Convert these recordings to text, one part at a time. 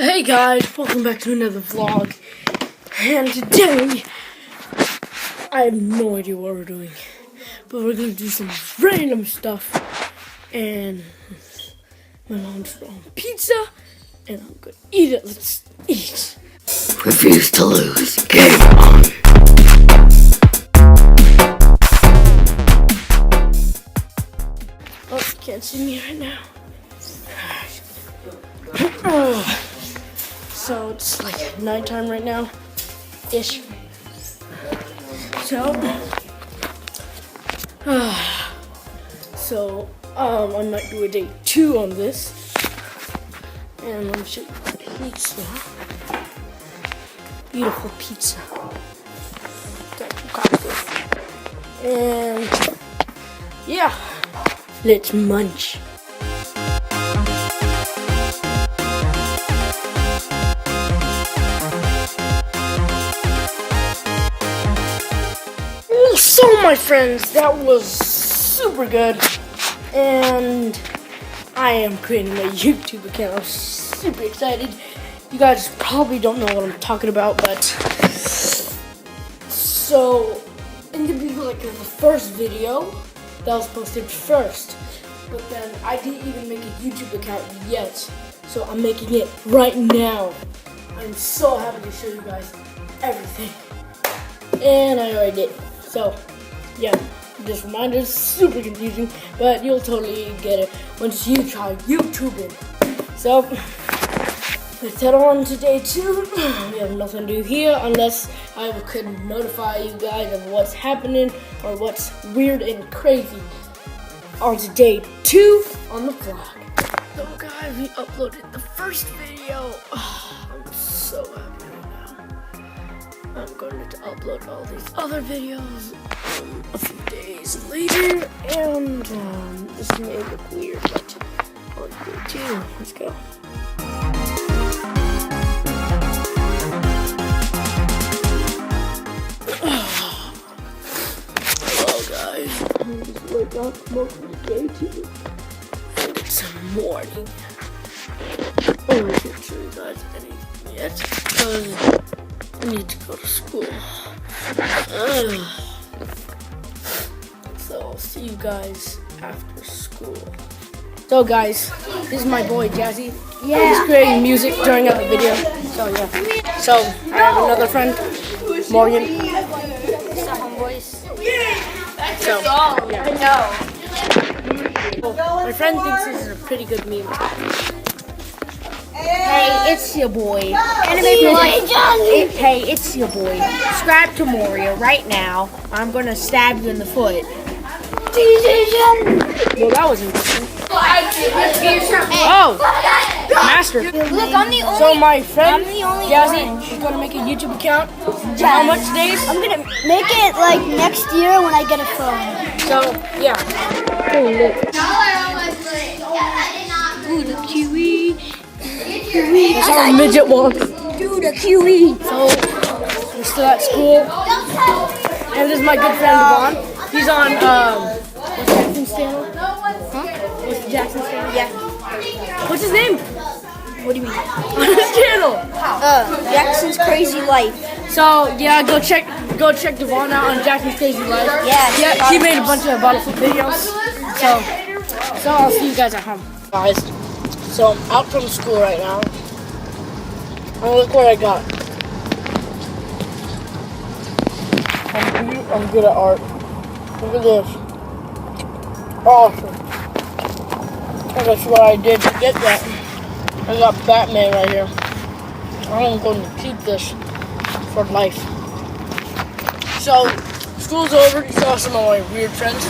Hey guys, welcome back to another vlog. And today, I have no idea what we're doing, but we're gonna do some random stuff. And my mom's throwing pizza, and I'm gonna eat it. Let's eat. Refuse to lose. Game on. Oh, you can't see me right now. So it's like nighttime right now, ish. So, I might do a day 2 on this. And let me show you the pizza. Beautiful pizza. And yeah, let's munch. So my friends, that was super good, and I am creating a YouTube account. I'm super excited. You guys probably don't know what I'm talking about, but so in the beginning, like the first video that was posted first, but then I didn't even make a YouTube account yet, so I'm making it right now. I'm so happy to show you guys everything, and I already did. So, yeah, this reminder is super confusing, but you'll totally get it once you try YouTubing. So, let's head on to day 2. We have nothing to do here unless I could notify you guys of what's happening or what's weird and crazy on to day 2 on the vlog. So, guys, we uploaded the first video. I'm so happy. I'm going to upload all these other videos a few days later, and this may look weird, but I'll do it too. Let's go. Hello guys, I'm just wake up, welcome to day 2. And it's morning. I can't show you guys anything yet, because I need to go to school. So I'll see you guys after school. So guys, this is my boy Jazzy. Yeah. He's creating music during our video. So yeah. So I have another friend, Morgan. So yeah. My friend thinks this is a pretty good meme. Hey, it's your boy. Hey, it's your boy. Subscribe to Moria right now. I'm gonna stab you in the foot. Well, that was interesting. Oh, master. Look, I'm the only. So my friend Jazzy is gonna make a YouTube account. How much days? I'm gonna make it like next year when I get a phone. So yeah. Ooh, the kiwi. That's how a midget walks. Dude, a kiwi. So we're still at school, and this is my good friend Devon. He's on what's Jackson's channel? Huh? What's Jackson's channel? Yeah. What's his name? What do you mean? On his channel. Jackson's Crazy Life. So yeah, go check Devon out on Jackson's Crazy Life. Yeah. He made a bunch of bottle flip videos. So I'll see you guys at home, guys. So I'm out from school right now. And look what I got. I'm good at art. Look at this. Awesome. And that's what I did to get that. I got Batman right here. I'm going to keep this for life. So, school's over. You saw some of my weird friends.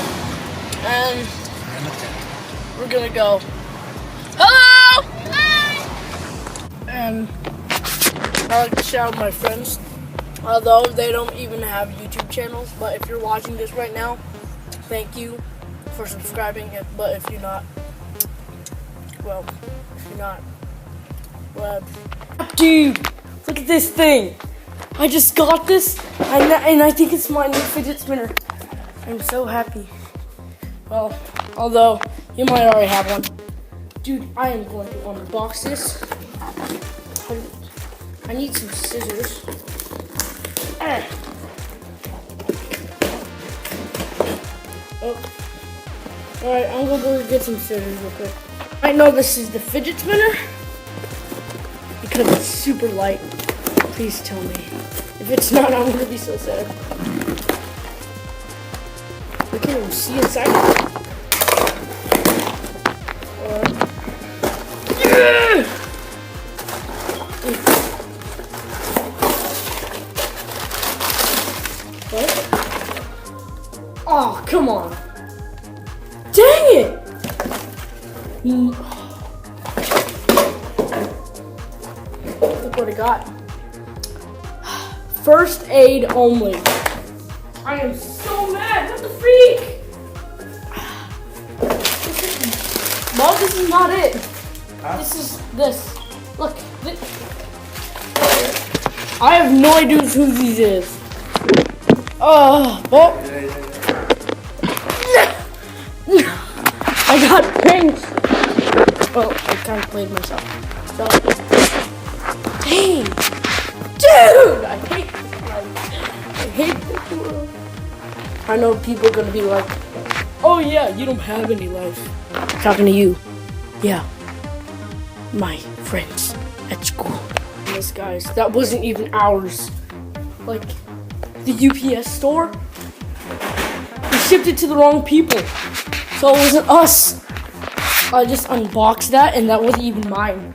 And we're gonna go. Hello! Hi! And I like to shout out my friends, although they don't even have YouTube channels. But if you're watching this right now, thank you for subscribing. But if you're not, well, dude, look at this thing. I just got this, and I think it's my new fidget spinner. I'm so happy. Well, although you might already have one. Dude, I am going to unbox this. I need some scissors. Oh. Alright, I'm gonna go get some scissors real quick. I know this is the fidget spinner because it's super light. Please tell me. If it's not, I'm gonna be so sad. I can't even see inside. What? Oh, come on. Dang it! Look what I got. First aid only. I am so mad. What the freak? No, this is not it. Huh? This is this. Look. I have no idea who these is. Oh, I got pink. Oh, I kind of played myself. So, dang, dude, I hate this world. I know people are gonna be like, oh yeah, you don't have any life. Talking to you, yeah, my friends at school. Yes, guys, that wasn't even ours. Like, the UPS store, we shipped it to the wrong people. So it wasn't us. I just unboxed that and that wasn't even mine.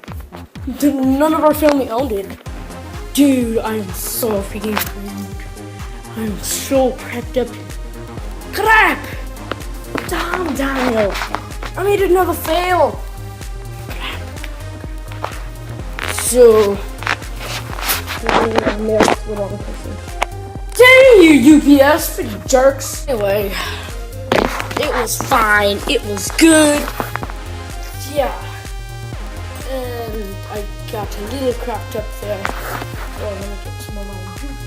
None of our family owned it. Dude, I am so freaking screwed. I am so prepped up. Crap! Damn, Daniel. I made another fail. Crap. So, I messed with all the person. Dang you, UPS, freaking jerks. Anyway, it was fine. It was good. Yeah. And I got a little cracked up there. So I'm gonna get some of my juice.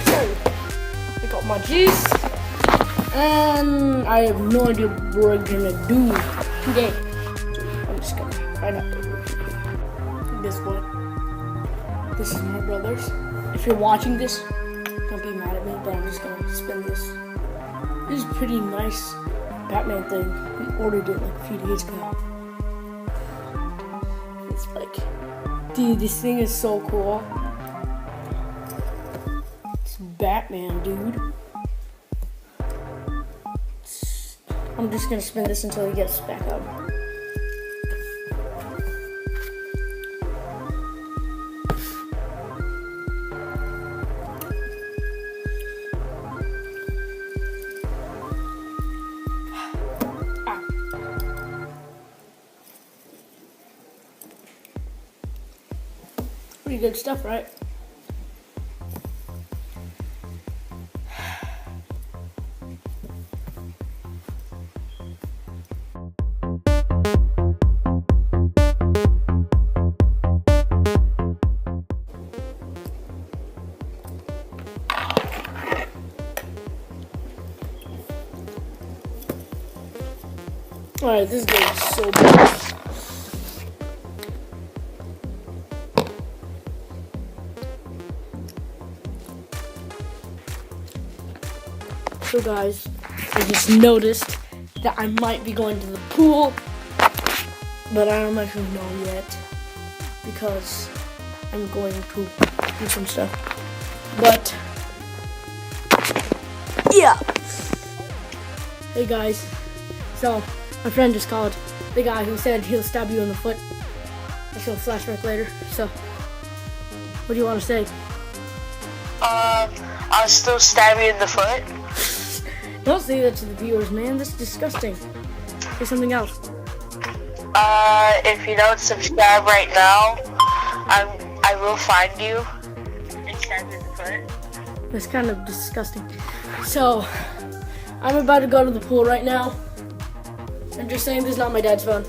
So, I got my juice. And I have no idea what we're gonna do today. I'm just gonna find out. Guess what? This is my brother's. If you're watching this, don't be mad at me, but I'm just gonna spin this. This is a pretty nice Batman thing. We ordered it like a few days ago. It's like, dude, this thing is so cool. It's Batman, dude. I'm just gonna spin this until he gets back up. Pretty good stuff, right? Alright, this game is so bad. So guys, I just noticed that I might be going to the pool, but I don't actually know yet because I'm going to do some stuff. But yeah. Hey guys, so my friend just called, the guy who said he'll stab you in the foot. I shall flashback later. So what do you want to say? I'll still stab you in the foot. Don't say that to the viewers, man. That's disgusting. Say something else. If you don't subscribe right now, I will find you and stab you in the foot. That's kind of disgusting. So, I'm about to go to the pool right now. I'm just saying this is not my dad's phone.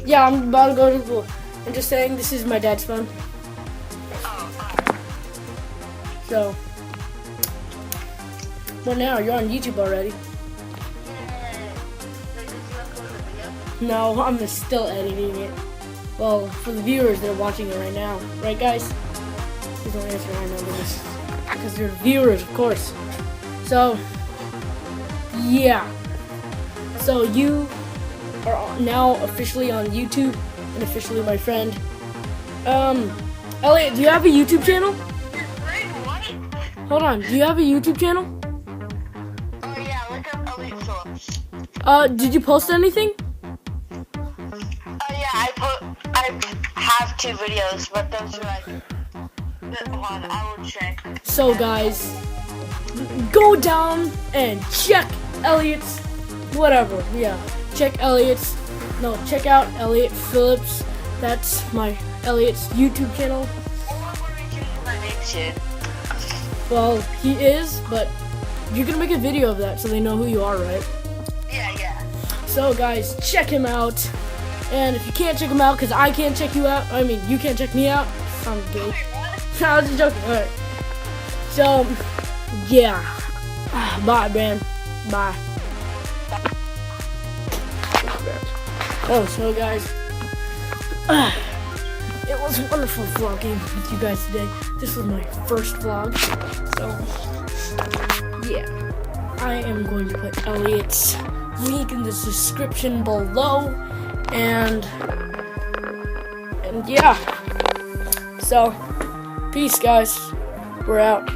Yeah, I'm about to go to the pool. I'm just saying this is my dad's phone. So, What now? You're on YouTube already. No, I'm still editing it. Well, for the viewers, they're watching it right now. Right, guys? Please don't answer right now, because they're viewers, of course. So, yeah. So, you are now officially on YouTube, and officially my friend. Elliot, do you have a YouTube channel? Hold on, do you have a YouTube channel? Oh yeah, look up Elite Phillips. Did you post anything? Yeah, I have 2 videos, but those are like, hold on, I will check. So guys, go down and check Elliot's, whatever, yeah. Check out Elliot Phillips. That's my Elliot's YouTube channel. My name soon. Well, he is, but you're gonna make a video of that so they know who you are, right? Yeah. So guys, check him out. And if you can't check him out, because I can't check you out, I mean, you can't check me out, I'm gay. I was just joking, alright. So, yeah. Bye, man. Bye. Oh, so guys, it was wonderful vlogging with you guys today. This was my first vlog, so yeah. I am going to put Elliot's link in the description below, and yeah. So, peace, guys. We're out.